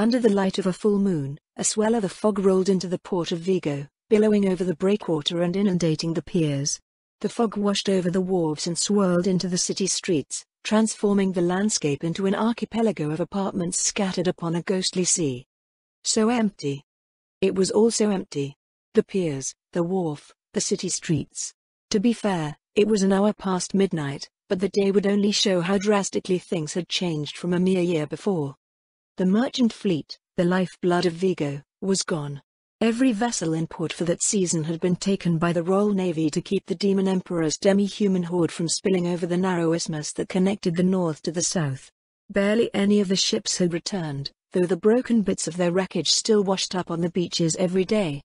Under the light of a full moon, a swell of the fog rolled into the port of Vigo, billowing over the breakwater and inundating the piers. The fog washed over the wharves and swirled into the city streets, transforming the landscape into an archipelago of apartments scattered upon a ghostly sea. So empty. It was all so empty. The piers, the wharf, the city streets. To be fair, it was an hour past midnight, but the day would only show how drastically things had changed from a mere year before. The merchant fleet, the lifeblood of Vigo, was gone. Every vessel in port for that season had been taken by the Royal Navy to keep the Demon Emperor's demi-human horde from spilling over the narrow isthmus that connected the north to the south. Barely any of the ships had returned, though the broken bits of their wreckage still washed up on the beaches every day.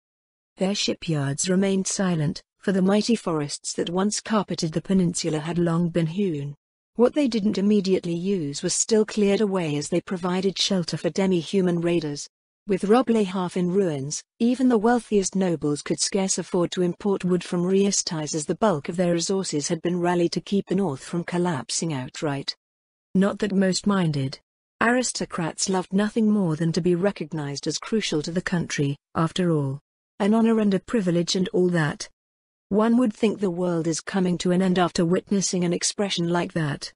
Their shipyards remained silent, for the mighty forests that once carpeted the peninsula had long been hewn. What they didn't immediately use was still cleared away as they provided shelter for demi-human raiders. With Roble half in ruins, even the wealthiest nobles could scarce afford to import wood from Riestais as the bulk of their resources had been rallied to keep the north from collapsing outright. Not that most minded. Aristocrats loved nothing more than to be recognized as crucial to the country, after all. An honor and a privilege and all that. One would think the world is coming to an end after witnessing an expression like that.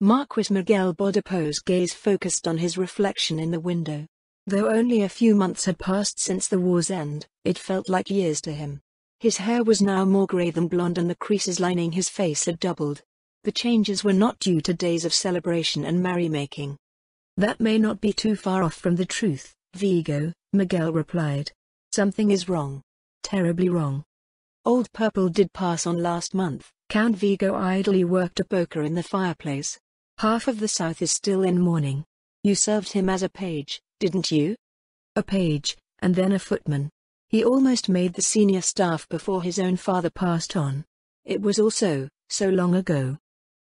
Marquis Miguel Bodepo's gaze focused on his reflection in the window. Though only a few months had passed since the war's end, it felt like years to him. His hair was now more grey than blonde and the creases lining his face had doubled. The changes were not due to days of celebration and merrymaking. That may not be too far off from the truth, Vigo, Miguel replied. Something is wrong. Terribly wrong. Old Purple did pass on last month. Count Vigo idly worked a poker in the fireplace. Half of the south is still in mourning. You served him as a page, didn't you? A page, and then a footman. He almost made the senior staff before his own father passed on. It was also, so long ago.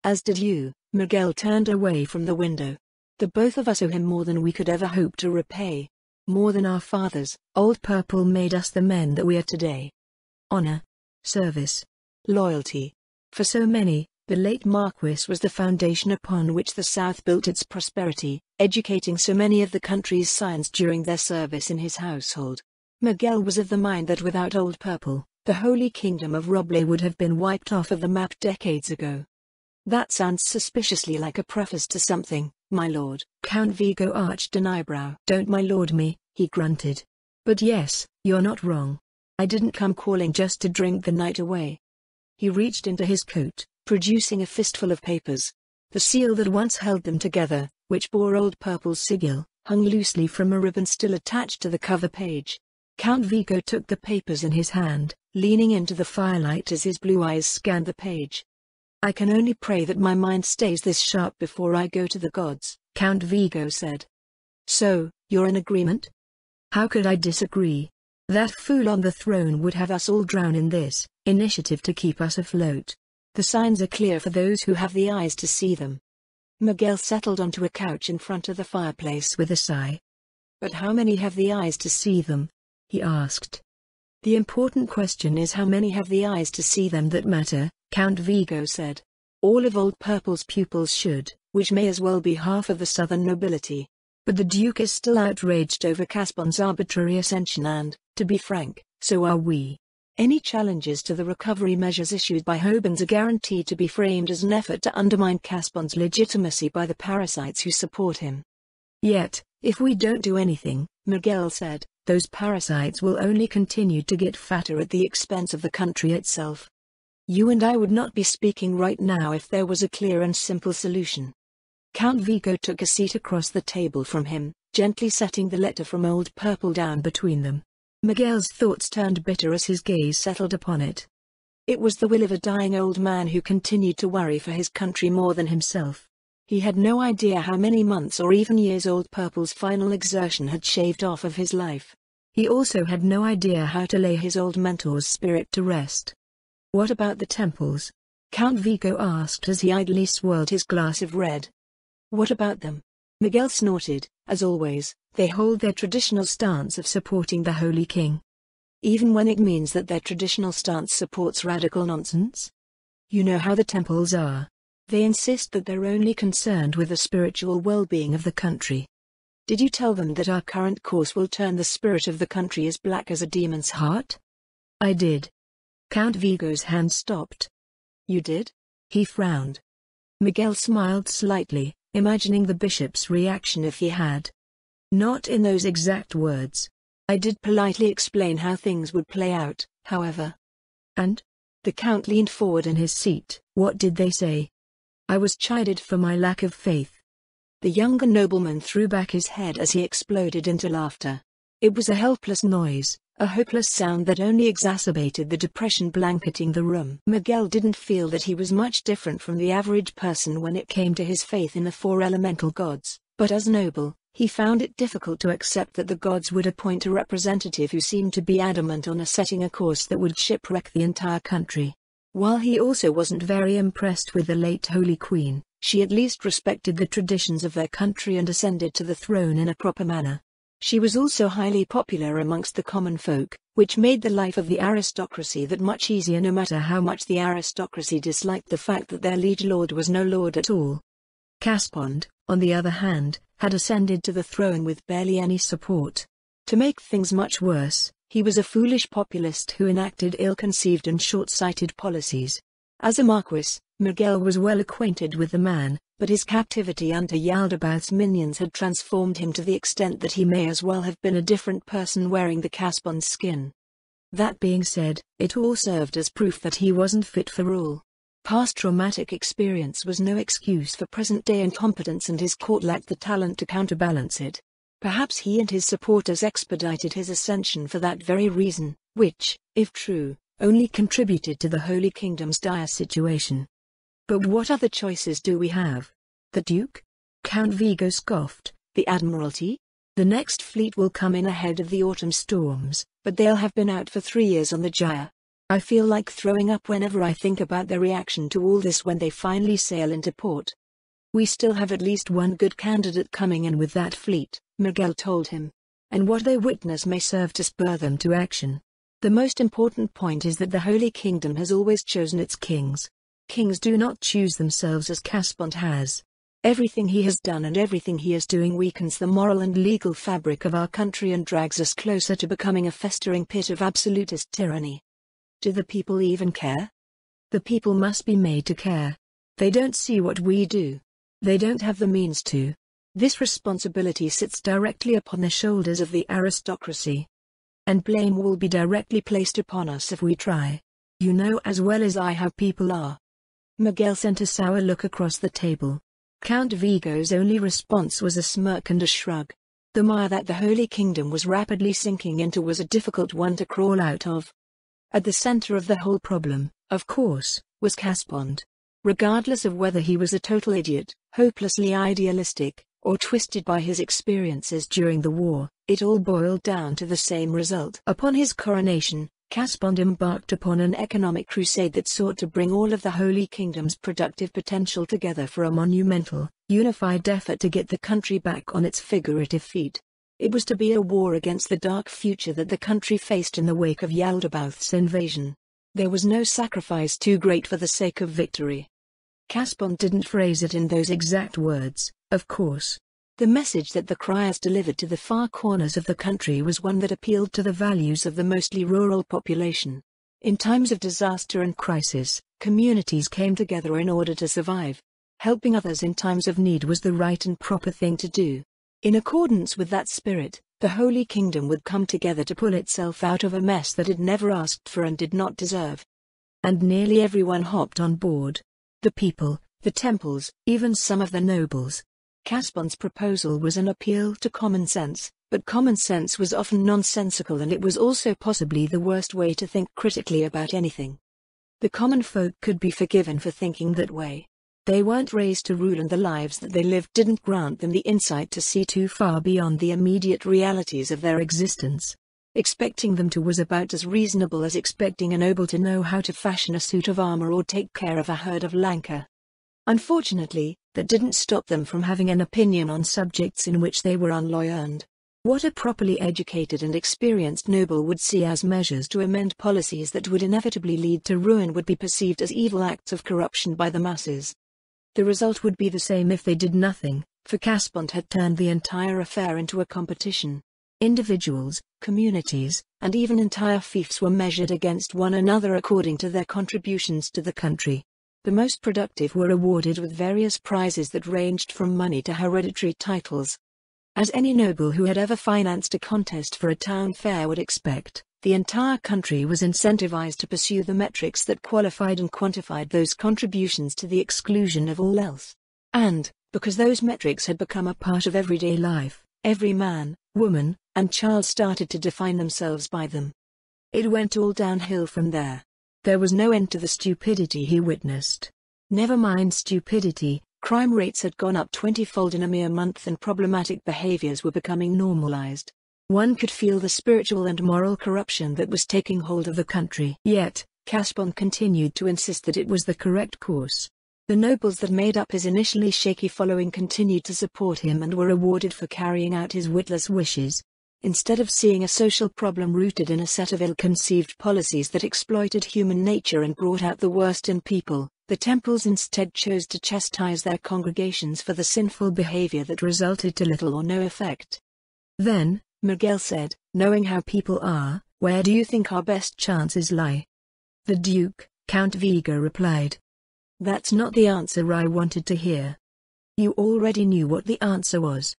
As did you. Miguel turned away from the window. The both of us owe him more than we could ever hope to repay. More than our fathers. Old Purple made us the men that we are today. Honor, service, loyalty. For so many, the late Marquis was the foundation upon which the South built its prosperity, educating so many of the country's scions during their service in his household. Miguel was of the mind that without Old Purple, the Holy Kingdom of Roble would have been wiped off of the map decades ago. That sounds suspiciously like a preface to something, my lord. Count Vigo arched an eyebrow. Don't my lord me, he grunted. But yes, you're not wrong. I didn't come calling just to drink the night away. He reached into his coat, producing a fistful of papers. The seal that once held them together, which bore Old Purple's sigil, hung loosely from a ribbon still attached to the cover page. Count Vigo took the papers in his hand, leaning into the firelight as his blue eyes scanned the page. I can only pray that my mind stays this sharp before I go to the gods, Count Vigo said. So, you're in agreement? How could I disagree? That fool on the throne would have us all drown in this initiative to keep us afloat. The signs are clear for those who have the eyes to see them. Miguel settled onto a couch in front of the fireplace with a sigh. But how many have the eyes to see them? He asked. The important question is how many have the eyes to see them that matter, Count Vigo said. All of Old Purple's pupils should, which may as well be half of the southern nobility. But the Duke is still outraged over Caspon's arbitrary ascension and, to be frank, so are we. Any challenges to the recovery measures issued by Hobans are guaranteed to be framed as an effort to undermine Caspon's legitimacy by the parasites who support him. Yet, if we don't do anything, Miguel said, those parasites will only continue to get fatter at the expense of the country itself. You and I would not be speaking right now if there was a clear and simple solution. Count Vigo took a seat across the table from him, gently setting the letter from Old Purple down between them. Miguel's thoughts turned bitter as his gaze settled upon it. It was the will of a dying old man who continued to worry for his country more than himself. He had no idea how many months or even years Old Purple's final exertion had shaved off of his life. He also had no idea how to lay his old mentor's spirit to rest. What about the temples? Count Vigo asked as he idly swirled his glass of red. What about them? Miguel snorted. As always, they hold their traditional stance of supporting the Holy King. Even when it means that their traditional stance supports radical nonsense? You know how the temples are. They insist that they're only concerned with the spiritual well-being of the country. Did you tell them that our current course will turn the spirit of the country as black as a demon's heart? I did. Count Vigo's hand stopped. You did? He frowned. Miguel smiled slightly, imagining the bishop's reaction if he had. Not in those exact words. I did politely explain how things would play out, however. And? The count leaned forward in his seat. What did they say? I was chided for my lack of faith. The younger nobleman threw back his head as he exploded into laughter. It was a helpless noise, a hopeless sound that only exacerbated the depression blanketing the room. Miguel didn't feel that he was much different from the average person when it came to his faith in the four elemental gods, but as noble, he found it difficult to accept that the gods would appoint a representative who seemed to be adamant on setting a course that would shipwreck the entire country. While he also wasn't very impressed with the late Holy Queen, she at least respected the traditions of their country and ascended to the throne in a proper manner. She was also highly popular amongst the common folk, which made the life of the aristocracy that much easier no matter how much the aristocracy disliked the fact that their liege lord was no lord at all. Caspond, on the other hand, had ascended to the throne with barely any support. To make things much worse, he was a foolish populist who enacted ill-conceived and short-sighted policies. As a marquis, Miguel was well acquainted with the man, but his captivity under Yaldabaoth's minions had transformed him to the extent that he may as well have been a different person wearing the Caspond's skin. That being said, it all served as proof that he wasn't fit for rule. Past traumatic experience was no excuse for present-day incompetence, and his court lacked the talent to counterbalance it. Perhaps he and his supporters expedited his ascension for that very reason, which, if true, only contributed to the Holy Kingdom's dire situation. But what other choices do we have? The Duke? Count Vigo scoffed. The Admiralty? The next fleet will come in ahead of the autumn storms, but they'll have been out for 3 years on the Jaya. I feel like throwing up whenever I think about their reaction to all this when they finally sail into port. We still have at least one good candidate coming in with that fleet, Miguel told him. And what they witness may serve to spur them to action. The most important point is that the Holy Kingdom has always chosen its kings. Kings do not choose themselves as Caspond has. Everything he has done and everything he is doing weakens the moral and legal fabric of our country and drags us closer to becoming a festering pit of absolutist tyranny. Do the people even care? The people must be made to care. They don't see what we do. They don't have the means to. This responsibility sits directly upon the shoulders of the aristocracy. And blame will be directly placed upon us if we try. You know as well as I how people are. Miguel sent a sour look across the table. Count Vigo's only response was a smirk and a shrug. The mire that the Holy Kingdom was rapidly sinking into was a difficult one to crawl out of. At the center of the whole problem, of course, was Caspond. Regardless of whether he was a total idiot, hopelessly idealistic, or twisted by his experiences during the war, it all boiled down to the same result. Upon his coronation, Caspond embarked upon an economic crusade that sought to bring all of the Holy Kingdom's productive potential together for a monumental, unified effort to get the country back on its figurative feet. It was to be a war against the dark future that the country faced in the wake of Yaldabaoth's invasion. There was no sacrifice too great for the sake of victory. Caspond didn't phrase it in those exact words, of course. The message that the criers delivered to the far corners of the country was one that appealed to the values of the mostly rural population. In times of disaster and crisis, communities came together in order to survive. Helping others in times of need was the right and proper thing to do. In accordance with that spirit, the Holy Kingdom would come together to pull itself out of a mess that it never asked for and did not deserve. And nearly everyone hopped on board. The people, the temples, even some of the nobles. Caspond's proposal was an appeal to common sense, but common sense was often nonsensical, and it was also possibly the worst way to think critically about anything. The common folk could be forgiven for thinking that way. They weren't raised to rule, and the lives that they lived didn't grant them the insight to see too far beyond the immediate realities of their existence. Expecting them to was about as reasonable as expecting a noble to know how to fashion a suit of armor or take care of a herd of lanka. Unfortunately, that didn't stop them from having an opinion on subjects in which they were unlearned. What a properly educated and experienced noble would see as measures to amend policies that would inevitably lead to ruin would be perceived as evil acts of corruption by the masses. The result would be the same if they did nothing, for Caspond had turned the entire affair into a competition. Individuals, communities, and even entire fiefs were measured against one another according to their contributions to the country. The most productive were awarded with various prizes that ranged from money to hereditary titles. As any noble who had ever financed a contest for a town fair would expect, the entire country was incentivized to pursue the metrics that qualified and quantified those contributions to the exclusion of all else. And, because those metrics had become a part of everyday life, every man, woman, and child started to define themselves by them. It went all downhill from there. There was no end to the stupidity he witnessed. Never mind stupidity, crime rates had gone up 20-fold in a mere month and problematic behaviors were becoming normalized. One could feel the spiritual and moral corruption that was taking hold of the country. Yet, Caspond continued to insist that it was the correct course. The nobles that made up his initially shaky following continued to support him and were rewarded for carrying out his witless wishes. Instead of seeing a social problem rooted in a set of ill-conceived policies that exploited human nature and brought out the worst in people, the temples instead chose to chastise their congregations for the sinful behavior that resulted to little or no effect. Then, Miguel said, knowing how people are, where do you think our best chances lie? The Duke, Count Vigo replied. That's not the answer I wanted to hear. You already knew what the answer was.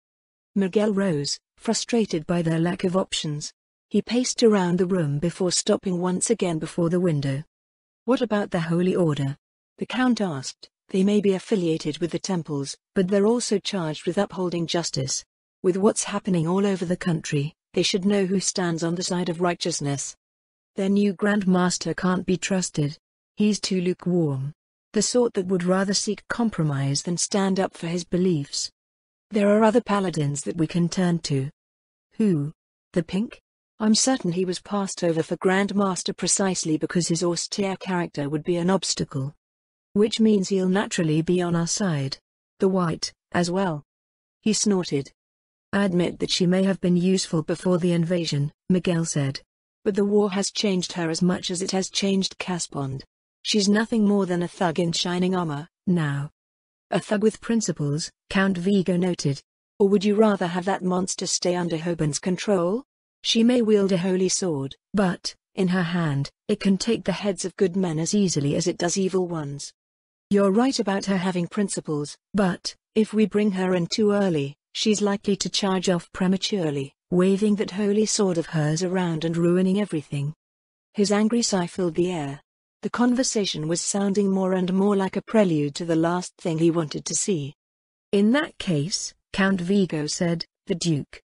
Miguel rose, frustrated by their lack of options. He paced around the room before stopping once again before the window. What about the Holy Order? The Count asked. They may be affiliated with the temples, but they're also charged with upholding justice. With what's happening all over the country, they should know who stands on the side of righteousness. Their new Grand Master can't be trusted. He's too lukewarm. The sort that would rather seek compromise than stand up for his beliefs. There are other paladins that we can turn to. Who? The Pink? I'm certain he was passed over for Grand Master precisely because his austere character would be an obstacle. Which means he'll naturally be on our side. The White, as well. He snorted. I admit that she may have been useful before the invasion, Miguel said. But the war has changed her as much as it has changed Caspond. She's nothing more than a thug in shining armor, now. A thug with principles, Count Vigo noted. Or would you rather have that monster stay under Hoban's control? She may wield a holy sword, but, in her hand, it can take the heads of good men as easily as it does evil ones. You're right about her having principles, but, if we bring her in too early, she's likely to charge off prematurely, waving that holy sword of hers around and ruining everything. His angry sigh filled the air. The conversation was sounding more and more like a prelude to the last thing he wanted to see. In that case, Count Vigo said, the Duke.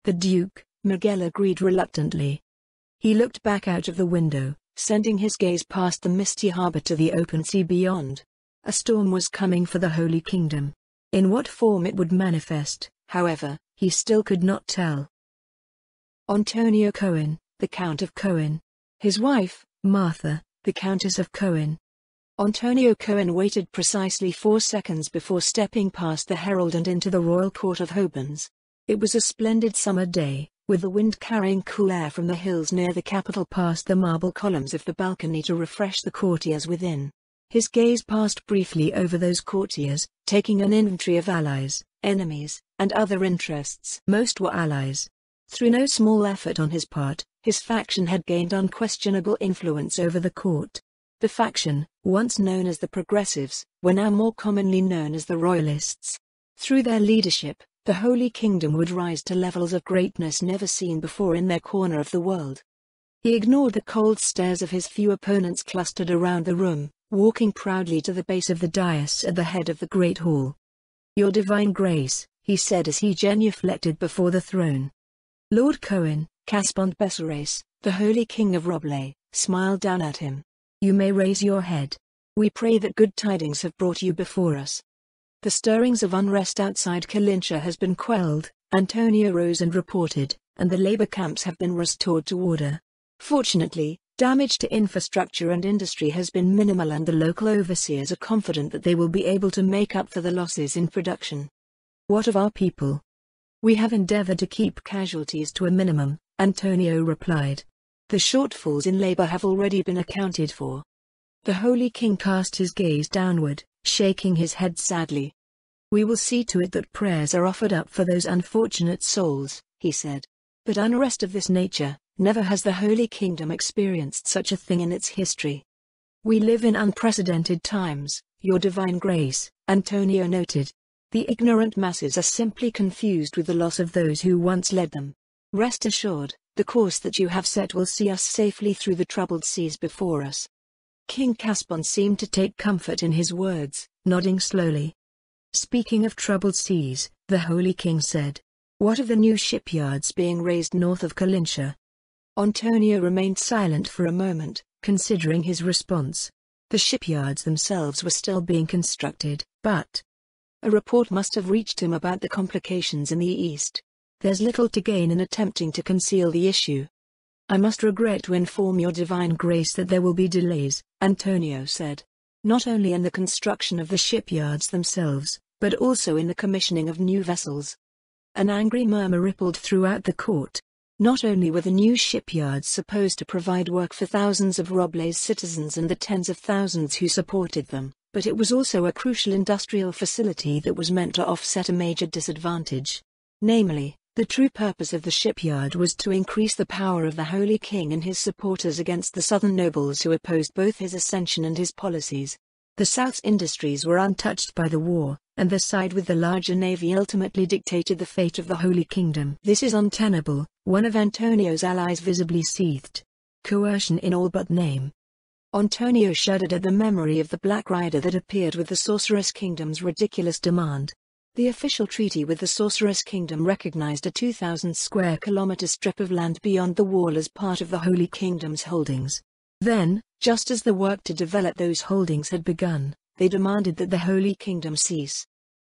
The Duke, Miguel agreed reluctantly. He looked back out of the window, sending his gaze past the misty harbor to the open sea beyond. A storm was coming for the Holy Kingdom. In what form it would manifest, however, he still could not tell. Antonio Cohen, the Count of Cohen. His wife, Martha, the Countess of Cohen. Antonio Cohen waited precisely 4 seconds before stepping past the herald and into the royal court of Hobans. It was a splendid summer day, with the wind carrying cool air from the hills near the capital past the marble columns of the balcony to refresh the courtiers within. His gaze passed briefly over those courtiers, taking an inventory of allies, enemies, and other interests. Most were allies. Through no small effort on his part, his faction had gained unquestionable influence over the court. The faction, once known as the Progressives, were now more commonly known as the Royalists. Through their leadership, the Holy Kingdom would rise to levels of greatness never seen before in their corner of the world. He ignored the cold stares of his few opponents clustered around the room, walking proudly to the base of the dais at the head of the Great Hall. Your Divine Grace, he said as he genuflected before the throne. Lord Cohen, Caspond Besserace, the Holy King of Roblay, smiled down at him. You may raise your head. We pray that good tidings have brought you before us. The stirrings of unrest outside Kalincha has been quelled, Antonio rose and reported, and the labor camps have been restored to order. Fortunately, damage to infrastructure and industry has been minimal and the local overseers are confident that they will be able to make up for the losses in production. What of our people? We have endeavored to keep casualties to a minimum, Antonio replied. The shortfalls in labor have already been accounted for. The Holy King cast his gaze downward, shaking his head sadly. We will see to it that prayers are offered up for those unfortunate souls, he said. But unrest of this nature, never has the Holy Kingdom experienced such a thing in its history. We live in unprecedented times, Your Divine Grace, Antonio noted. The ignorant masses are simply confused with the loss of those who once led them. Rest assured, the course that you have set will see us safely through the troubled seas before us. King Caspon seemed to take comfort in his words, nodding slowly. Speaking of troubled seas, the Holy King said, what of the new shipyards being raised north of Kalintia? Antonio remained silent for a moment, considering his response. The shipyards themselves were still being constructed, but a report must have reached him about the complications in the east. There's little to gain in attempting to conceal the issue. I must regret to inform Your Divine Grace that there will be delays, Antonio said. Not only in the construction of the shipyards themselves, but also in the commissioning of new vessels. An angry murmur rippled throughout the court. Not only were the new shipyards supposed to provide work for thousands of Roblay's citizens and the tens of thousands who supported them, but it was also a crucial industrial facility that was meant to offset a major disadvantage. Namely, the true purpose of the shipyard was to increase the power of the Holy King and his supporters against the southern nobles who opposed both his ascension and his policies. The South's industries were untouched by the war, and the side with the larger navy ultimately dictated the fate of the Holy Kingdom. This is untenable, one of Antonio's allies visibly seethed. Coercion in all but name. Antonio shuddered at the memory of the Black Rider that appeared with the Sorceress Kingdom's ridiculous demand. The official treaty with the Sorceress Kingdom recognized a 2,000 square kilometer strip of land beyond the wall as part of the Holy Kingdom's holdings. Then, just as the work to develop those holdings had begun, they demanded that the Holy Kingdom cease.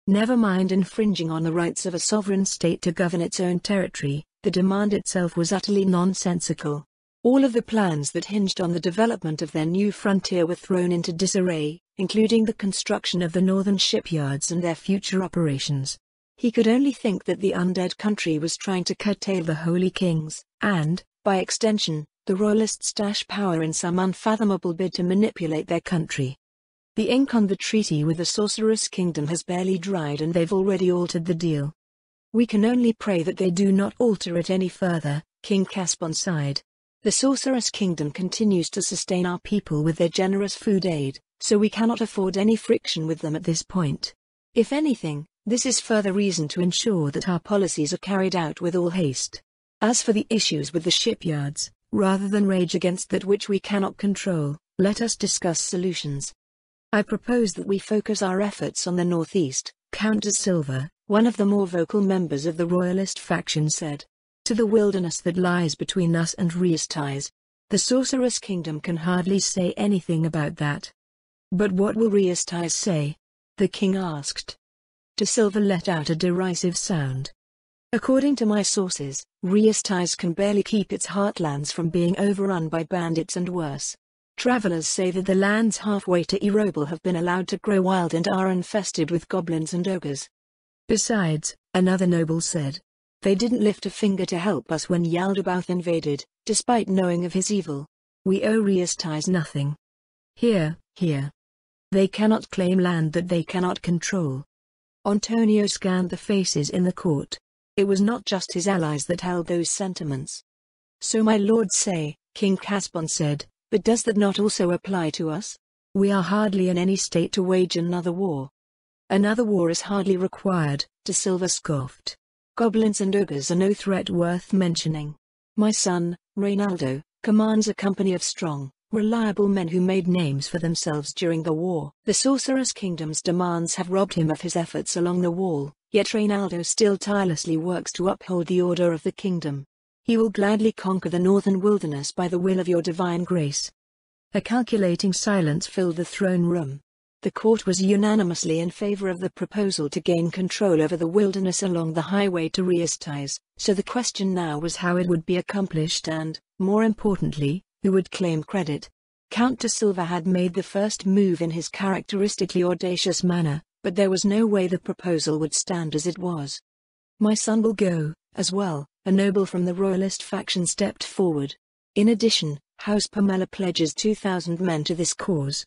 Never mind infringing on the rights of a sovereign state to govern its own territory, the demand itself was utterly nonsensical. All of the plans that hinged on the development of their new frontier were thrown into disarray, including the construction of the northern shipyards and their future operations. He could only think that the undead country was trying to curtail the Holy King's, and, by extension, the Royalists' power in some unfathomable bid to manipulate their country. The ink on the treaty with the Sorceress Kingdom has barely dried and they've already altered the deal. We can only pray that they do not alter it any further, King Caspon sighed. The Sorceress Kingdom continues to sustain our people with their generous food aid, so we cannot afford any friction with them at this point. If anything, this is further reason to ensure that our policies are carried out with all haste. As for the issues with the shipyards, rather than rage against that which we cannot control, let us discuss solutions. I propose that we focus our efforts on the northeast, Count de Silva, one of the more vocal members of the Royalist faction said. To the wilderness that lies between us and Riestais. The Sorceress Kingdom can hardly say anything about that. But what will Riestais say? The king asked. De Silva let out a derisive sound. According to my sources, Riestais can barely keep its heartlands from being overrun by bandits and worse. Travelers say that the lands halfway to Eroble have been allowed to grow wild and are infested with goblins and ogres. Besides, another noble said, they didn't lift a finger to help us when Yaldabaoth invaded, despite knowing of his evil. We owe Riestais nothing. Here. They cannot claim land that they cannot control. Antonio scanned the faces in the court. It was not just his allies that held those sentiments. So my lords say, King Caspon said, but does that not also apply to us? We are hardly in any state to wage another war. Another war is hardly required, De Silva scoffed. Goblins and ogres are no threat worth mentioning. My son, Reynaldo, commands a company of strong, reliable men who made names for themselves during the war. The Sorceress Kingdom's demands have robbed him of his efforts along the wall, yet Reynaldo still tirelessly works to uphold the order of the kingdom. He will gladly conquer the northern wilderness by the will of your divine grace. A calculating silence filled the throne room. The court was unanimously in favor of the proposal to gain control over the wilderness along the highway to Riestais, so the question now was how it would be accomplished and, more importantly, who would claim credit. Count de Silva had made the first move in his characteristically audacious manner, but there was no way the proposal would stand as it was. My son will go, as well, a noble from the Royalist faction stepped forward. In addition, House Palmella pledges 2,000 men to this cause.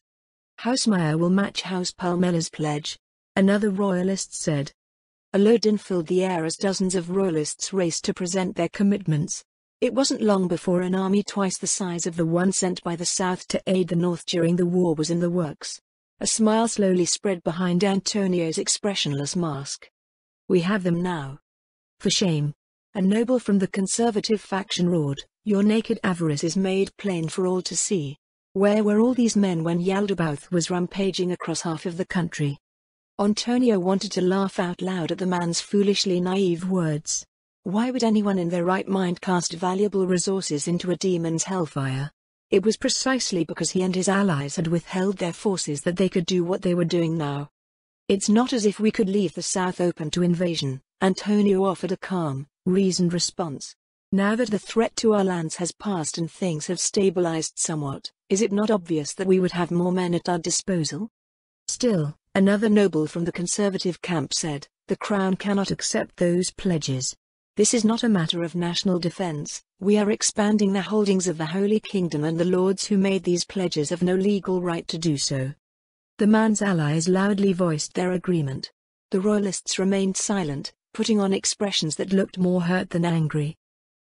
House Meyer will match House Palmella's pledge. another royalist said. A low din filled the air as dozens of royalists raced to present their commitments. It wasn't long before an army twice the size of the one sent by the South to aid the North during the war was in the works. A smile slowly spread behind Antonio's expressionless mask. We have them now. For shame. A noble from the conservative faction roared, your naked avarice is made plain for all to see. Where were all these men when Yaldabaoth was rampaging across half of the country? Antonio wanted to laugh out loud at the man's foolishly naive words. Why would anyone in their right mind cast valuable resources into a demon's hellfire? It was precisely because he and his allies had withheld their forces that they could do what they were doing now. It's not as if we could leave the South open to invasion, Antonio offered a calm, reasoned response. Now that the threat to our lands has passed and things have stabilized somewhat, is it not obvious that we would have more men at our disposal? Still, another noble from the conservative camp said, the crown cannot accept those pledges. This is not a matter of national defense. We are expanding the holdings of the Holy Kingdom, and the lords who made these pledges have no legal right to do so. The man's allies loudly voiced their agreement. The royalists remained silent, putting on expressions that looked more hurt than angry.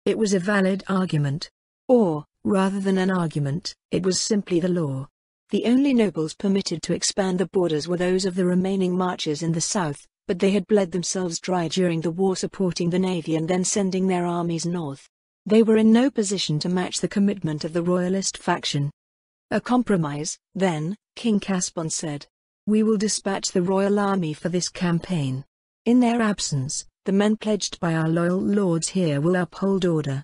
It was a valid argument. Or, rather than an argument, it was simply the law. The only nobles permitted to expand the borders were those of the remaining marchers in the south, but they had bled themselves dry during the war supporting the navy and then sending their armies north. They were in no position to match the commitment of the royalist faction. A compromise, then, King Caspon said. We will dispatch the royal army for this campaign. In their absence, the men pledged by our loyal lords here will uphold order.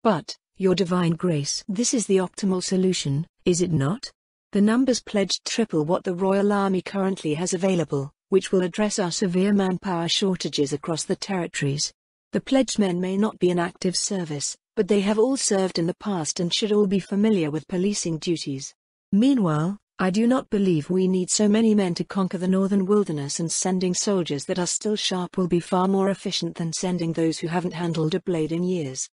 But, your divine grace, this is the optimal solution, is it not? The numbers pledged triple what the royal army currently has available, which will address our severe manpower shortages across the territories. The pledged men may not be in active service, but they have all served in the past and should all be familiar with policing duties. Meanwhile, I do not believe we need so many men to conquer the northern wilderness, and sending soldiers that are still sharp will be far more efficient than sending those who haven't handled a blade in years.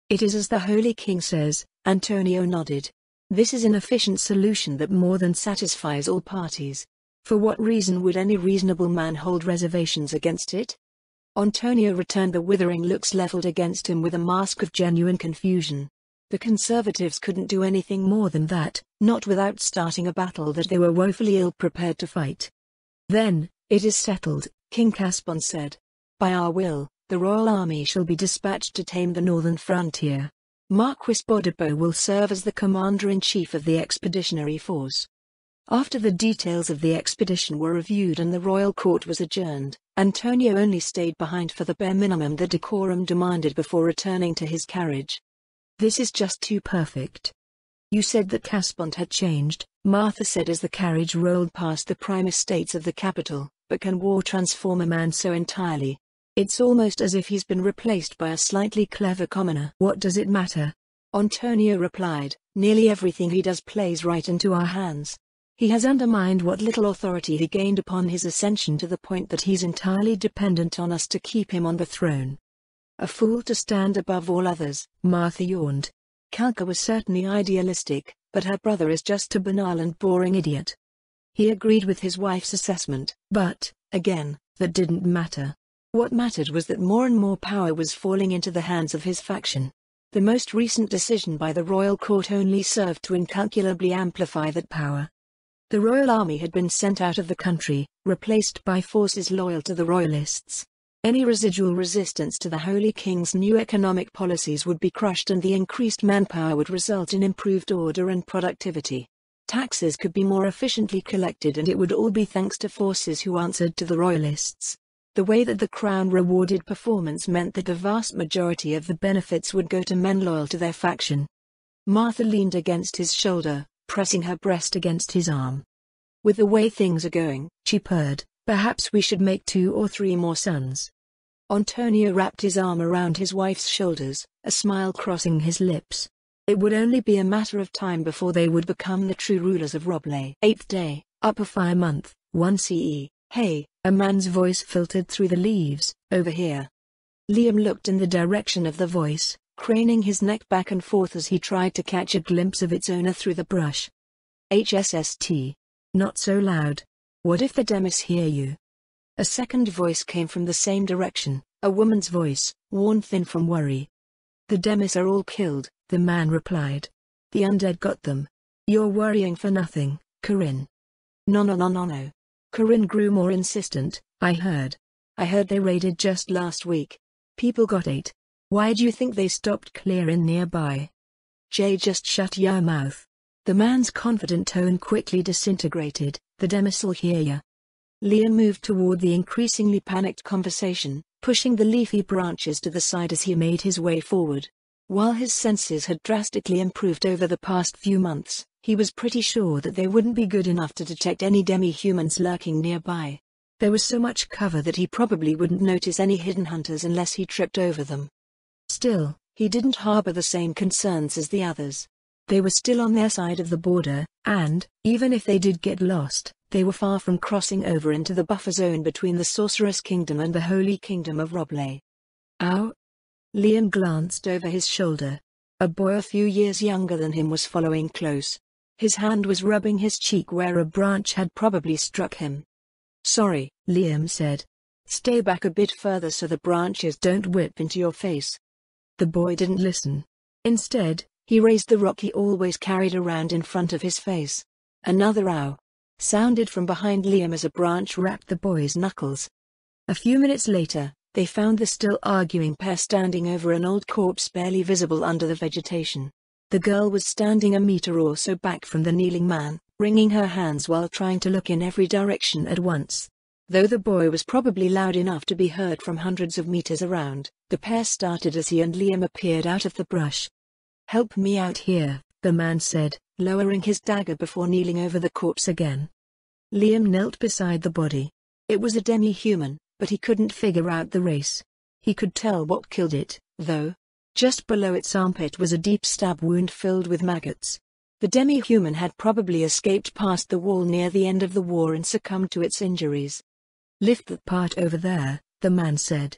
It is as the Holy King says, Antonio nodded. This is an efficient solution that more than satisfies all parties. For what reason would any reasonable man hold reservations against it? Antonio returned the withering looks leveled against him with a mask of genuine confusion. The conservatives couldn't do anything more than that, not without starting a battle that they were woefully ill-prepared to fight. Then, it is settled, King Caspon said. By our will, the royal army shall be dispatched to tame the northern frontier. Marquis Boudebo will serve as the commander-in-chief of the expeditionary force. After the details of the expedition were reviewed and the royal court was adjourned, Antonio only stayed behind for the bare minimum that decorum demanded before returning to his carriage. This is just too perfect. You said that Caspont had changed, Martha said as the carriage rolled past the prime estates of the capital, but can war transform a man so entirely? It's almost as if he's been replaced by a slightly clever commoner. What does it matter? Antonio replied, nearly everything he does plays right into our hands. He has undermined what little authority he gained upon his ascension to the point that he's entirely dependent on us to keep him on the throne. A fool to stand above all others, Martha yawned. Kalka was certainly idealistic, but her brother is just a banal and boring idiot. He agreed with his wife's assessment, but, again, that didn't matter. What mattered was that more and more power was falling into the hands of his faction. The most recent decision by the royal court only served to incalculably amplify that power. The royal army had been sent out of the country, replaced by forces loyal to the royalists. Any residual resistance to the Holy King's new economic policies would be crushed, and the increased manpower would result in improved order and productivity. Taxes could be more efficiently collected, and it would all be thanks to forces who answered to the royalists. The way that the crown rewarded performance meant that the vast majority of the benefits would go to men loyal to their faction. Martha leaned against his shoulder, pressing her breast against his arm. With the way things are going, she purred, perhaps we should make 2 or 3 more sons. Antonio wrapped his arm around his wife's shoulders, a smile crossing his lips. It would only be a matter of time before they would become the true rulers of Roblé. 8th day, Upper Fire Month, 1 CE. Hey, a man's voice filtered through the leaves, over here. Liam looked in the direction of the voice, craning his neck back and forth as he tried to catch a glimpse of its owner through the brush. HSST. Not so loud. What if the Demis hear you? A second voice came from the same direction, a woman's voice, worn thin from worry. "The Demis are all killed," the man replied. "The undead got them. You're worrying for nothing, Corinne." No. Corinne grew more insistent. I heard they raided just last week. People got ate. Why do you think they stopped clearing nearby?" "Jay, just shut your mouth." The man's confident tone quickly disintegrated. "The Demis'll hear ya." Liam moved toward the increasingly panicked conversation, pushing the leafy branches to the side as he made his way forward. While his senses had drastically improved over the past few months, he was pretty sure that they wouldn't be good enough to detect any demi-humans lurking nearby. There was so much cover that he probably wouldn't notice any hidden hunters unless he tripped over them. Still, he didn't harbor the same concerns as the others. They were still on their side of the border, and, even if they did get lost, they were far from crossing over into the buffer zone between the Sorceress Kingdom and the Holy Kingdom of Roblé. "Ow!" Liam glanced over his shoulder. A boy a few years younger than him was following close. His hand was rubbing his cheek where a branch had probably struck him. "Sorry," Liam said. "Stay back a bit further so the branches don't whip into your face." The boy didn't listen. Instead, he raised the rock he always carried around in front of his face. Another "ow" sounded from behind Liam as a branch rapped the boy's knuckles. A few minutes later, they found the still arguing pair standing over an old corpse barely visible under the vegetation. The girl was standing a meter or so back from the kneeling man, wringing her hands while trying to look in every direction at once. Though the boy was probably loud enough to be heard from hundreds of meters around, the pair started as he and Liam appeared out of the brush. "Help me out here," the man said, lowering his dagger before kneeling over the corpse again. Liam knelt beside the body. It was a demi-human, but he couldn't figure out the race. He could tell what killed it, though. Just below its armpit was a deep stab wound filled with maggots. The demi-human had probably escaped past the wall near the end of the war and succumbed to its injuries. "Lift that part over there," the man said.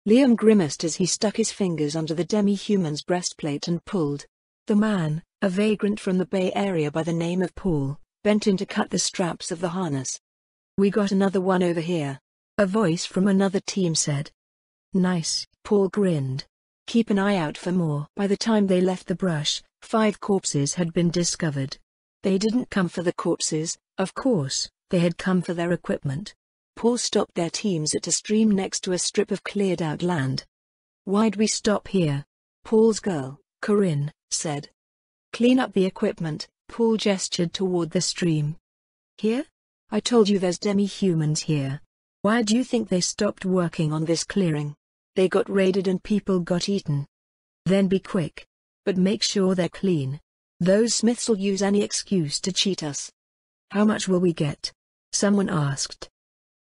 Liam grimaced as he stuck his fingers under the demi-human's breastplate and pulled. The man, a vagrant from the Bay Area by the name of Paul, bent in to cut the straps of the harness. "We got another one over here," a voice from another team said. "Nice," Paul grinned. "Keep an eye out for more." By the time they left the brush, 5 corpses had been discovered. They didn't come for the corpses, of course, they had come for their equipment. Paul stopped their teams at a stream next to a strip of cleared-out land. "Why'd we stop here?" Paul's girl, Corinne, said. "Clean up the equipment." Paul gestured toward the stream. "Here? I told you there's demi-humans here. Why do you think they stopped working on this clearing? They got raided and people got eaten." "Then be quick. But make sure they're clean. Those Smiths'll use any excuse to cheat us." "How much will we get?" someone asked.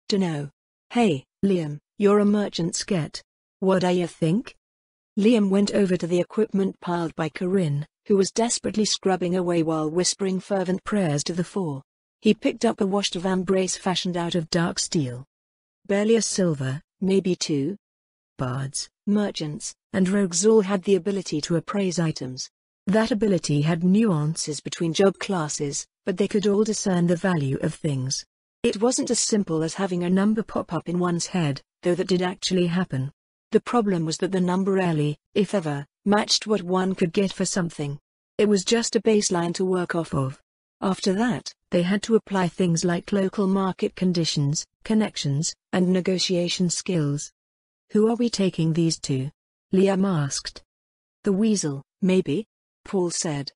"Dunno. Hey, Liam, you're a merchant's get. What do you think?" Liam went over to the equipment piled by Corinne, who was desperately scrubbing away while whispering fervent prayers to the four. He picked up a washed vambrace fashioned out of dark steel. Barely a silver, maybe 2. Bards, merchants, and rogues all had the ability to appraise items. That ability had nuances between job classes, but they could all discern the value of things. It wasn't as simple as having a number pop up in one's head, though that did actually happen. The problem was that the number rarely, if ever, matched what one could get for something. It was just a baseline to work off of. After that, they had to apply things like local market conditions, connections, and negotiation skills. "Who are we taking these to?" Liam asked. "The Weasel, maybe," Paul said.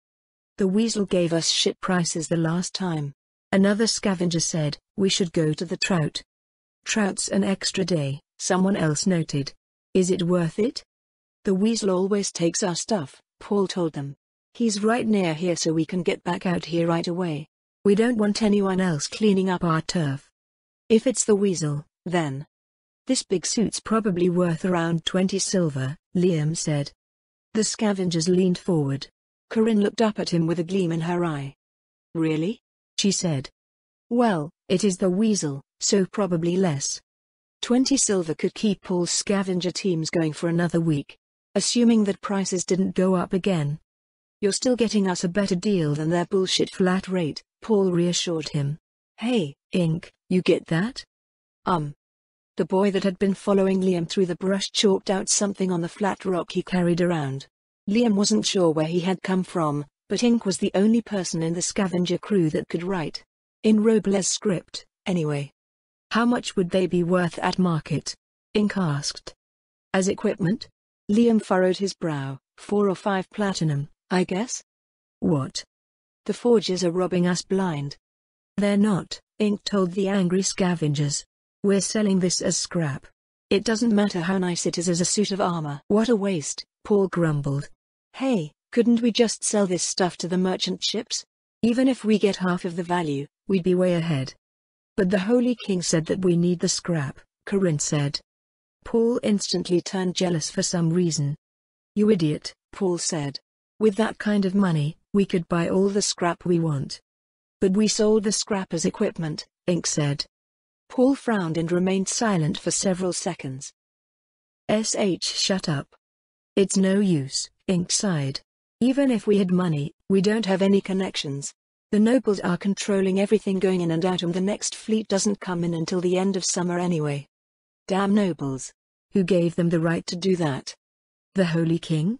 "The Weasel gave us shit prices the last time." Another scavenger said, "We should go to the Trout." "Trout's an extra day," someone else noted. "Is it worth it?" "The Weasel always takes our stuff," Paul told them. "He's right near here so we can get back out here right away. We don't want anyone else cleaning up our turf." "If it's the Weasel, then this big suit's probably worth around 20 silver, Liam said. The scavengers leaned forward. Corinne looked up at him with a gleam in her eye. "Really?" she said. "Well, it is the Weasel, so probably less." 20 silver could keep Paul's scavenger teams going for another week. Assuming that prices didn't go up again. "You're still getting us a better deal than their bullshit flat rate," Paul reassured him. "Hey, Inc., you get that?" The boy that had been following Liam through the brush chalked out something on the flat rock he carried around. Liam wasn't sure where he had come from, but ink was the only person in the scavenger crew that could write. In Robler's script, anyway. How much would they be worth at market? Ink asked. As equipment? Liam furrowed his brow. 4 or 5 platinum, I guess? What? The forgers are robbing us blind. They're not, Ink told the angry scavengers. We're selling this as scrap. It doesn't matter how nice it is as a suit of armor. What a waste, Paul grumbled. Hey, couldn't we just sell this stuff to the merchant ships? Even if we get half of the value, we'd be way ahead. But the Holy King said that we need the scrap, Corinne said. Paul instantly turned jealous for some reason. You idiot, Paul said. With that kind of money, we could buy all the scrap we want. But we sold the scrap as equipment, Ink said. Paul frowned and remained silent for several seconds. Shut up. It's no use, Ink sighed. Even if we had money, we don't have any connections. The nobles are controlling everything going in and out, and the next fleet doesn't come in until the end of summer anyway. Damn nobles. Who gave them the right to do that? The Holy King?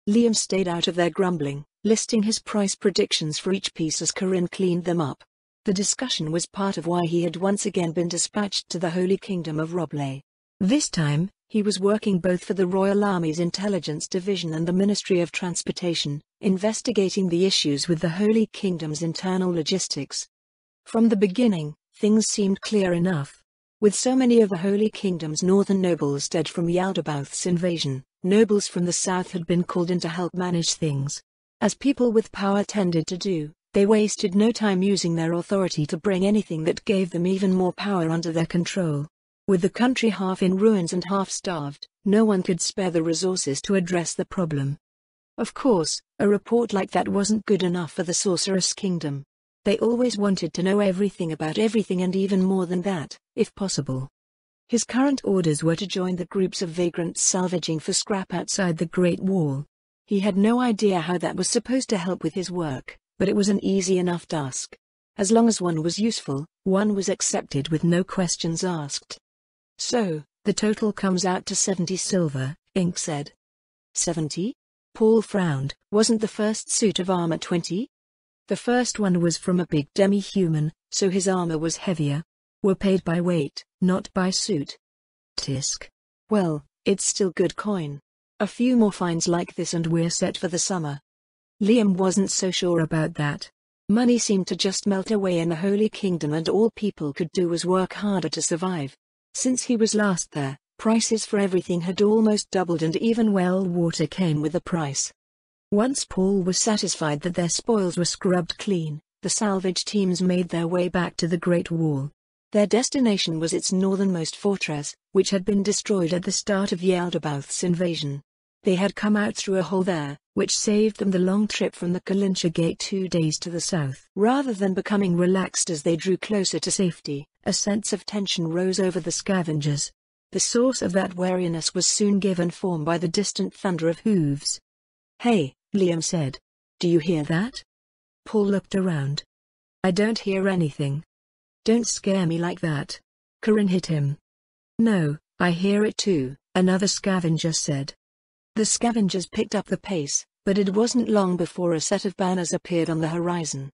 Liam stayed out of their grumbling, listing his price predictions for each piece as Corinne cleaned them up. The discussion was part of why he had once again been dispatched to the Holy Kingdom of Roble. This time, he was working both for the Royal Army's Intelligence Division and the Ministry of Transportation, investigating the issues with the Holy Kingdom's internal logistics. From the beginning, things seemed clear enough. With so many of the Holy Kingdom's northern nobles dead from Yaldabaoth's invasion, nobles from the south had been called in to help manage things. As people with power tended to do, they wasted no time using their authority to bring anything that gave them even more power under their control. With the country half in ruins and half starved, no one could spare the resources to address the problem. Of course, a report like that wasn't good enough for the Sorceress Kingdom. They always wanted to know everything about everything, and even more than that, if possible. His current orders were to join the groups of vagrants salvaging for scrap outside the Great Wall. He had no idea how that was supposed to help with his work, but it was an easy enough task. As long as one was useful, one was accepted with no questions asked. So, the total comes out to 70 silver, Ink said. 70? Paul frowned. Wasn't the first suit of armor 20? The first one was from a big demi-human, so his armor was heavier. We're paid by weight, not by suit. Tisk. Well, it's still good coin. A few more finds like this and we're set for the summer. Liam wasn't so sure about that. Money seemed to just melt away in the Holy Kingdom, and all people could do was work harder to survive. Since he was last there, prices for everything had almost doubled, and even well water came with the price. Once Paul was satisfied that their spoils were scrubbed clean, the salvage teams made their way back to the Great Wall. Their destination was its northernmost fortress, which had been destroyed at the start of Yaldabaoth's invasion. They had come out through a hole there, which saved them the long trip from the Kalincha Gate 2 days to the south. Rather than becoming relaxed as they drew closer to safety, a sense of tension rose over the scavengers. The source of that wariness was soon given form by the distant thunder of hooves. Hey, Liam said. Do you hear that? Paul looked around. I don't hear anything. Don't scare me like that. Corinne hit him. No, I hear it too, another scavenger said. The scavengers picked up the pace, but it wasn't long before a set of banners appeared on the horizon.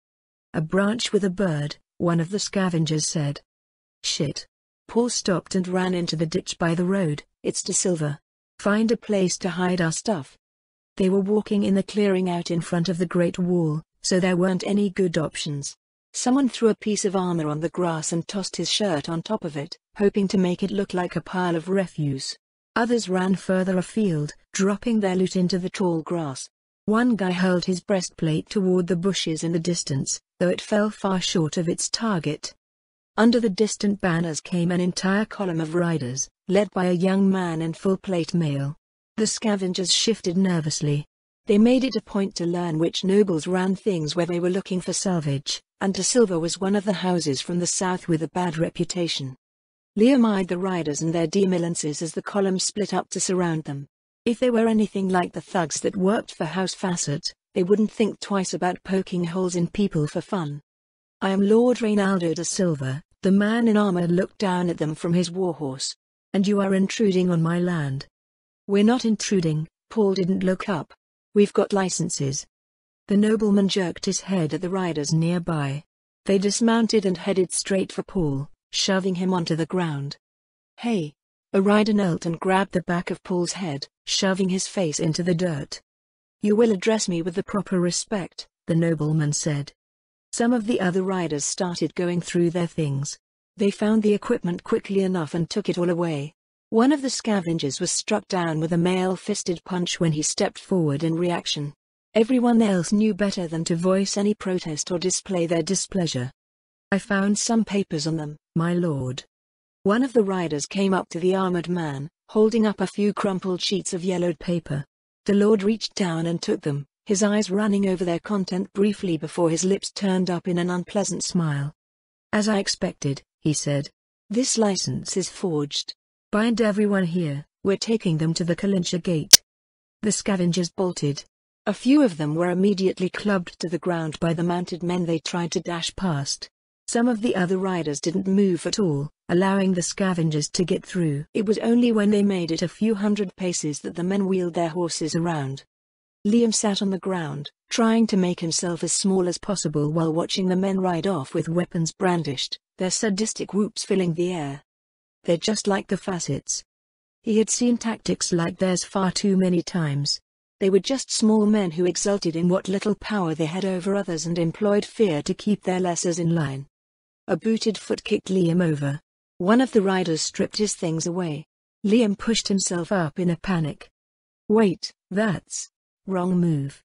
A branch with a bird, one of the scavengers said. Shit. Paul stopped and ran into the ditch by the road. It's De Silva. Find a place to hide our stuff. They were walking in the clearing out in front of the Great Wall, so there weren't any good options. Someone threw a piece of armor on the grass and tossed his shirt on top of it, hoping to make it look like a pile of refuse. Others ran further afield, dropping their loot into the tall grass. One guy hurled his breastplate toward the bushes in the distance, though it fell far short of its target. Under the distant banners came an entire column of riders, led by a young man in full plate mail. The scavengers shifted nervously. They made it a point to learn which nobles ran things where they were looking for salvage, and De Silva was one of the houses from the south with a bad reputation. Liam eyed the riders and their demilances as the column split up to surround them. If they were anything like the thugs that worked for House Fassett, they wouldn't think twice about poking holes in people for fun. I am Lord Reynaldo de Silva, The man in armor looked down at them from his warhorse. "And you are intruding on my land." "We're not intruding." Paul didn't look up. "We've got licenses." The nobleman jerked his head at the riders nearby. They dismounted and headed straight for Paul, shoving him onto the ground. "Hey!" A rider knelt and grabbed the back of Paul's head, shoving his face into the dirt. "You will address me with the proper respect," the nobleman said. Some of the other riders started going through their things. They found the equipment quickly enough and took it all away. One of the scavengers was struck down with a mail-fisted punch when he stepped forward in reaction. Everyone else knew better than to voice any protest or display their displeasure. "I found some papers on them, my lord." One of the riders came up to the armored man, holding up a few crumpled sheets of yellowed paper. The lord reached down and took them, his eyes running over their content briefly before his lips turned up in an unpleasant smile. "As I expected," he said. "This license is forged. Bind everyone here, we're taking them to the Kalincha gate." The scavengers bolted. A few of them were immediately clubbed to the ground by the mounted men they tried to dash past. Some of the other riders didn't move at all, allowing the scavengers to get through. It was only when they made it a few hundred paces that the men wheeled their horses around. Liam sat on the ground, trying to make himself as small as possible while watching the men ride off with weapons brandished, their sadistic whoops filling the air. "They're just like the Facets." He had seen tactics like theirs far too many times. They were just small men who exulted in what little power they had over others and employed fear to keep their lessers in line. A booted foot kicked Liam over. One of the riders stripped his things away. Liam pushed himself up in a panic. "Wait, that's wrong move."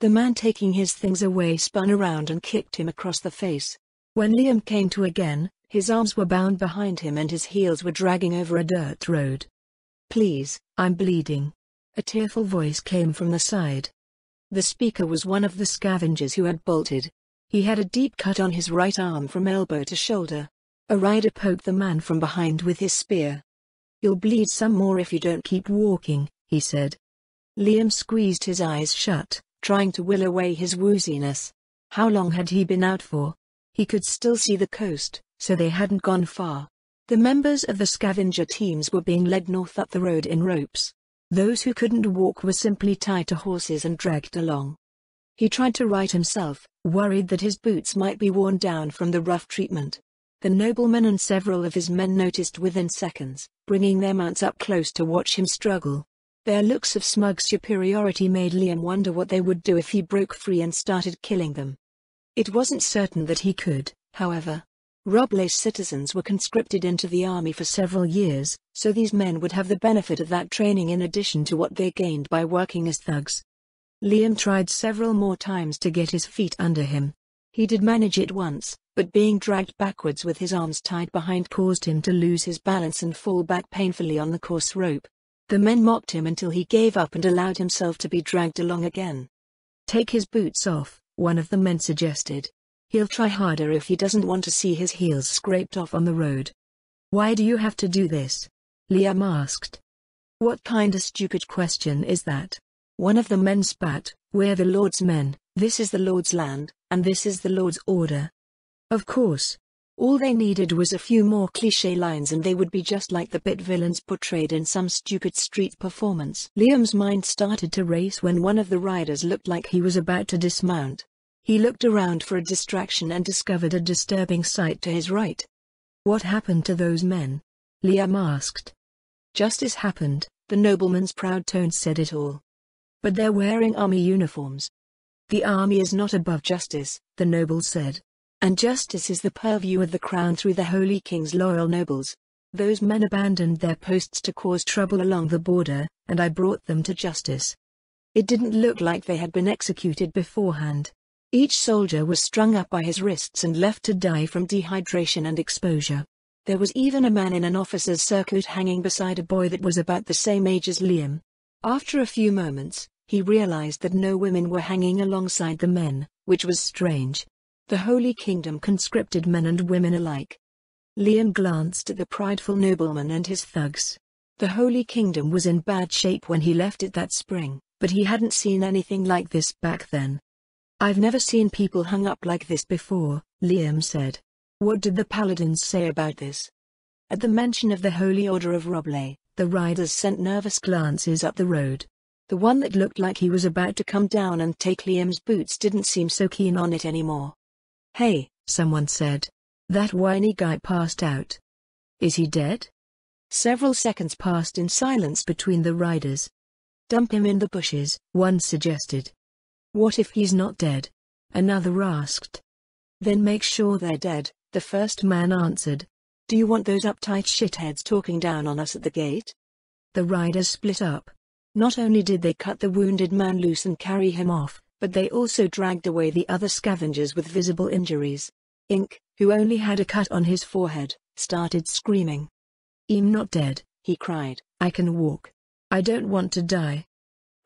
The man taking his things away spun around and kicked him across the face. When Liam came to again, his arms were bound behind him and his heels were dragging over a dirt road. "Please, I'm bleeding." A tearful voice came from the side. The speaker was one of the scavengers who had bolted. He had a deep cut on his right arm from elbow to shoulder. A rider poked the man from behind with his spear. "You'll bleed some more if you don't keep walking," he said. Liam squeezed his eyes shut, trying to will away his wooziness. How long had he been out for? He could still see the coast, so they hadn't gone far. The members of the scavenger teams were being led north up the road in ropes. Those who couldn't walk were simply tied to horses and dragged along. He tried to right himself, worried that his boots might be worn down from the rough treatment. The nobleman and several of his men noticed within seconds, bringing their mounts up close to watch him struggle. Their looks of smug superiority made Liam wonder what they would do if he broke free and started killing them. It wasn't certain that he could, however. Roblay's citizens were conscripted into the army for several years, so these men would have the benefit of that training in addition to what they gained by working as thugs. Liam tried several more times to get his feet under him. He did manage it once, but being dragged backwards with his arms tied behind caused him to lose his balance and fall back painfully on the coarse rope. The men mocked him until he gave up and allowed himself to be dragged along again. "Take his boots off," one of the men suggested. "He'll try harder if he doesn't want to see his heels scraped off on the road." "Why do you have to do this?" Liam asked. "What kind of stupid question is that?" One of the men spat. "We're the Lord's men, this is the Lord's land, and this is the Lord's order." Of course. All they needed was a few more cliché lines and they would be just like the bit villains portrayed in some stupid street performance. Liam's mind started to race when one of the riders looked like he was about to dismount. He looked around for a distraction and discovered a disturbing sight to his right. "What happened to those men?" Liam asked. "Justice happened," the nobleman's proud tone said it all. "But they're wearing army uniforms." "The army is not above justice," the noble said. "And justice is the purview of the crown through the Holy King's loyal nobles. Those men abandoned their posts to cause trouble along the border, and I brought them to justice." It didn't look like they had been executed beforehand. Each soldier was strung up by his wrists and left to die from dehydration and exposure. There was even a man in an officer's surcoat hanging beside a boy that was about the same age as Liam. After a few moments, he realized that no women were hanging alongside the men, which was strange. The Holy Kingdom conscripted men and women alike. Liam glanced at the prideful nobleman and his thugs. The Holy Kingdom was in bad shape when he left it that spring, but he hadn't seen anything like this back then. "I've never seen people hung up like this before," Liam said. What did the paladins say about this? At the mention of the Holy Order of Roble, the riders sent nervous glances up the road. The one that looked like he was about to come down and take Liam's boots didn't seem so keen on it anymore. "Hey," someone said. "That whiny guy passed out. Is he dead?" Several seconds passed in silence between the riders. "Dump him in the bushes," one suggested. "What if he's not dead?" another asked. "Then make sure they're dead," the first man answered. "Do you want those uptight shitheads talking down on us at the gate?" The riders split up. Not only did they cut the wounded man loose and carry him off, but they also dragged away the other scavengers with visible injuries. Ink, who only had a cut on his forehead, started screaming. "I'm not dead," he cried. "I can walk. I don't want to die."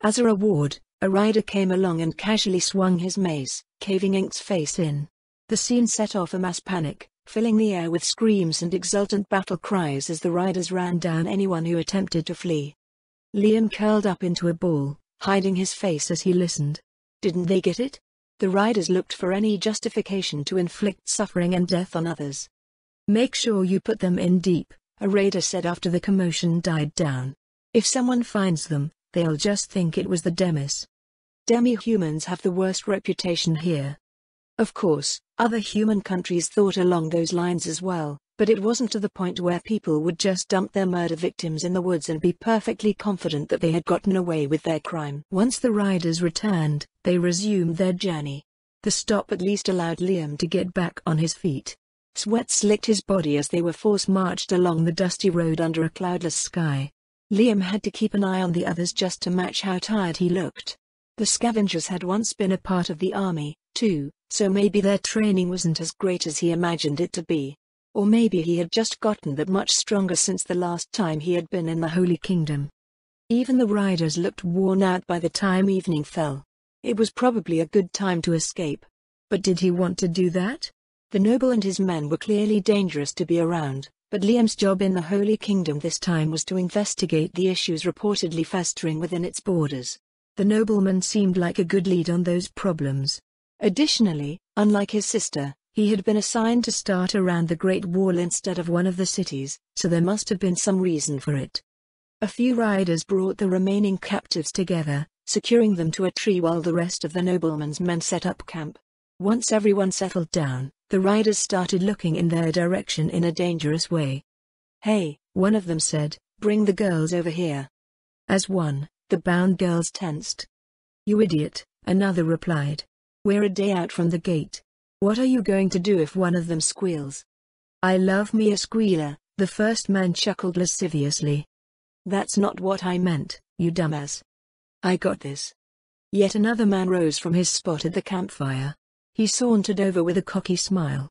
As a reward, a rider came along and casually swung his mace, caving Ink's face in. The scene set off a mass panic, filling the air with screams and exultant battle cries as the riders ran down anyone who attempted to flee. Liam curled up into a ball, hiding his face as he listened. Didn't they get it? The riders looked for any justification to inflict suffering and death on others. "Make sure you put them in deep," a raider said after the commotion died down. "If someone finds them, they'll just think it was the Demis. Demi-humans have the worst reputation here." Of course, other human countries thought along those lines as well, but it wasn't to the point where people would just dump their murder victims in the woods and be perfectly confident that they had gotten away with their crime. Once the riders returned, they resumed their journey. The stop at least allowed Liam to get back on his feet. Sweat slicked his body as they were force-marched along the dusty road under a cloudless sky. Liam had to keep an eye on the others just to match how tired he looked. The scavengers had once been a part of the army, too, so maybe their training wasn't as great as he imagined it to be. Or maybe he had just gotten that much stronger since the last time he had been in the Holy Kingdom. Even the riders looked worn out by the time evening fell. It was probably a good time to escape. But did he want to do that? The noble and his men were clearly dangerous to be around, but Liam's job in the Holy Kingdom this time was to investigate the issues reportedly festering within its borders. The nobleman seemed like a good lead on those problems. Additionally, unlike his sister, he had been assigned to start around the Great Wall instead of one of the cities, so there must have been some reason for it. A few riders brought the remaining captives together, securing them to a tree while the rest of the nobleman's men set up camp. Once everyone settled down, the riders started looking in their direction in a dangerous way. "Hey," one of them said, "bring the girls over here." As one, the bound girls tensed. "You idiot," another replied. "We're a day out from the gate. What are you going to do if one of them squeals?" "I love me a squealer," the first man chuckled lasciviously. "That's not what I meant, you dumbass. I got this." Yet another man rose from his spot at the campfire. He sauntered over with a cocky smile.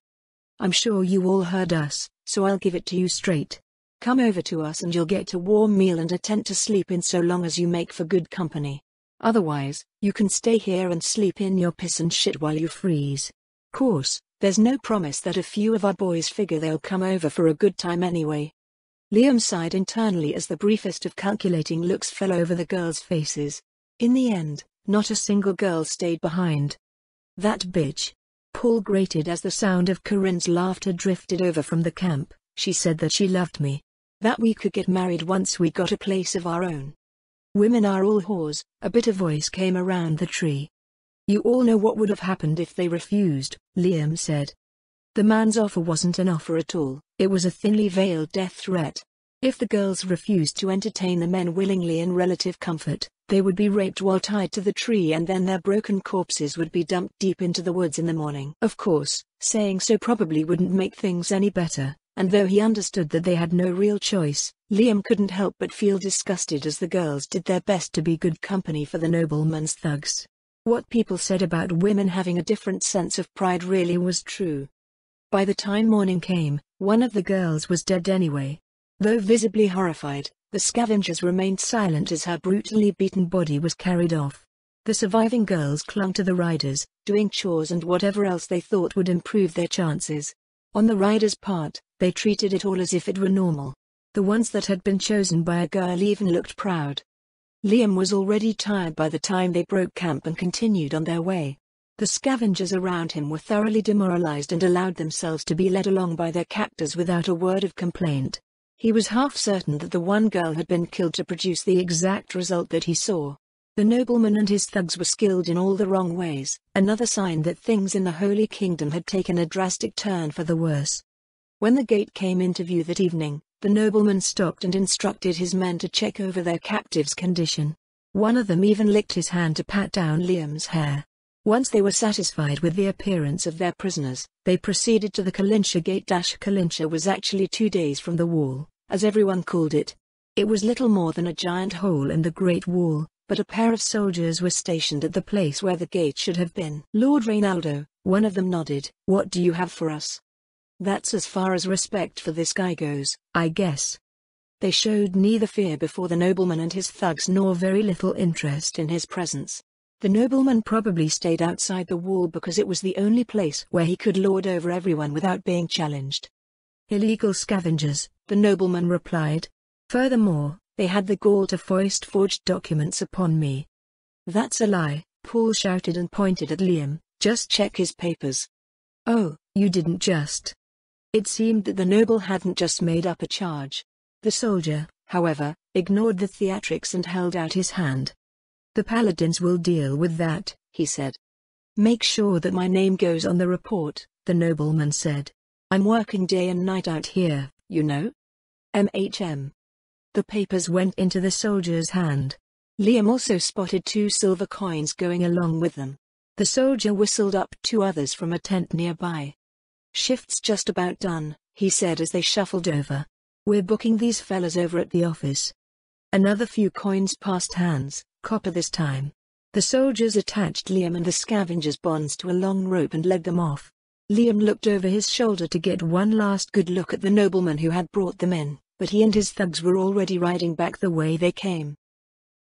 "I'm sure you all heard us, so I'll give it to you straight. Come over to us and you'll get a warm meal and a tent to sleep in so long as you make for good company. Otherwise, you can stay here and sleep in your piss and shit while you freeze. Course, there's no promise that a few of our boys figure they'll come over for a good time anyway." Liam sighed internally as the briefest of calculating looks fell over the girls' faces. In the end, not a single girl stayed behind. "That bitch." Paul grated as the sound of Corinne's laughter drifted over from the camp. "She said that she loved me. That we could get married once we got a place of our own." "Women are all whores," a bitter voice came around the tree. "You all know what would have happened if they refused," Liam said. The man's offer wasn't an offer at all, it was a thinly veiled death threat. If the girls refused to entertain the men willingly in relative comfort, they would be raped while tied to the tree and then their broken corpses would be dumped deep into the woods in the morning. Of course, saying so probably wouldn't make things any better, and though he understood that they had no real choice, Liam couldn't help but feel disgusted as the girls did their best to be good company for the nobleman's thugs. What people said about women having a different sense of pride really was true. By the time morning came, one of the girls was dead anyway. Though visibly horrified, the scavengers remained silent as her brutally beaten body was carried off. The surviving girls clung to the riders, doing chores and whatever else they thought would improve their chances. On the riders' part, they treated it all as if it were normal. The ones that had been chosen by a girl even looked proud. Liam was already tired by the time they broke camp and continued on their way. The scavengers around him were thoroughly demoralized and allowed themselves to be led along by their captors without a word of complaint. He was half certain that the one girl had been killed to produce the exact result that he saw. The nobleman and his thugs were skilled in all the wrong ways, another sign that things in the Holy Kingdom had taken a drastic turn for the worse. When the gate came into view that evening, the nobleman stopped and instructed his men to check over their captive's condition. One of them even licked his hand to pat down Liam's hair. Once they were satisfied with the appearance of their prisoners, they proceeded to the Kalinsha gate. Kalinsha was actually 2 days from the wall, as everyone called it. It was little more than a giant hole in the Great Wall, but a pair of soldiers were stationed at the place where the gate should have been. Lord Reynaldo, one of them nodded. What do you have for us? That's as far as respect for this guy goes, I guess. They showed neither fear before the nobleman and his thugs nor very little interest in his presence. The nobleman probably stayed outside the wall because it was the only place where he could lord over everyone without being challenged. Illegal scavengers, the nobleman replied. Furthermore, they had the gall to foist forged documents upon me. That's a lie, Paul shouted and pointed at Liam. Just check his papers. Oh, you didn't just. It seemed that the noble hadn't just made up a charge. The soldier, however, ignored the theatrics and held out his hand. The paladins will deal with that, he said. Make sure that my name goes on the report, the nobleman said. I'm working day and night out here, you know. MHM. The papers went into the soldier's hand. Liam also spotted 2 silver coins going along with them. The soldier whistled up 2 others from a tent nearby. Shift's just about done, he said as they shuffled over. We're booking these fellas over at the office. Another few coins passed hands, copper this time. The soldiers attached Liam and the scavengers' bonds to a long rope and led them off. Liam looked over his shoulder to get one last good look at the nobleman who had brought them in, but he and his thugs were already riding back the way they came.